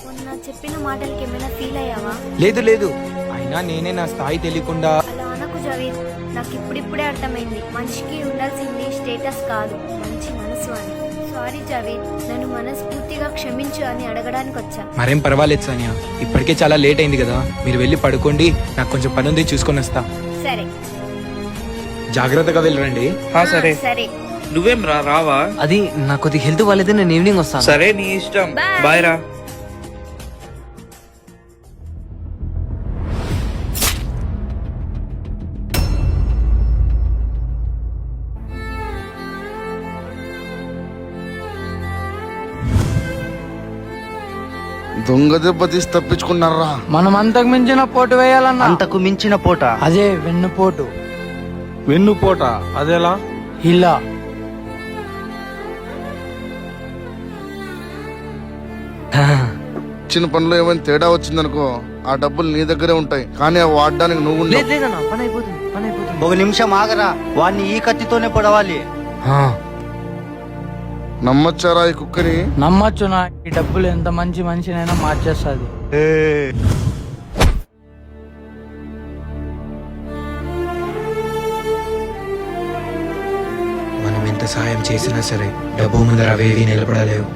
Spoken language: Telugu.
మొన్న చెప్పిన మాటలకి ఏమైనా ఫీల్ అయ్యావా? లేదు లేదు, అయినా నేనే నా స్థాయి తెలియకుండా. అలా అనకు జావేద్, నాకు ఇప్పుడిప్పుడే అర్థమైంది మనిషికి ఉండాల్సింది స్టేటస్ కాదు, మంచి మనసు అని. సారీ జావేద్, నన్ను మనస్ఫూర్తిగా క్షమించు అని అడగడానికి వచ్చా. మరేం పర్వాలేదు సానియా, ఇప్పటికే చాలా లేట్ అయింది కదా, మీరు వెళ్ళి పడుకోండి, నాకు కొంచెం పని ఉంది, చూసుకొని వస్తా. సరే జాగ్రత్తగా వెళ్ళరండి. సరే. సరే. నువ్వేం రావా? అది నాకు కొద్దిగా హెల్త్ బాగాలేదు, నేను ఈవినింగ్ వస్తాను. సరే నీ ఇష్టం. Bye. బాయ్ రా. దొంగ దెబ్బ తీసి తప్పించుకున్నారా? మనం అంతకు మించిన పోటు వేయాలన్నా. అంతకు మించిన పోట. అదే వెన్నుపోటు. వెన్నుపోట అదెలా? ఇలా చిన్న పనిలో ఏమైనా తేడా వచ్చిందనుకో, ఆ డబ్బులు నీ దగ్గరే ఉంటాయి, కానీ అవి వాడడానికి నువ్వు ఉండవు. లేదు లేదన్నా, పని అయిపోతుంది, పని అయిపోతుంది. ఒక నిమిషం ఆగరా, వాడిని ఈ కత్తితోనే పొడవాలి. నమ్మచ్చారా ఈ కుక్కని? నమ్మచ్చునా, ఈ డబ్బులు ఎంత మంచి మనిషినైనా మార్చేస్తుంది. మనం ఎంత సాయం చేసినా సరే డబ్బు ముందర అవేవి నిలబడలేవు.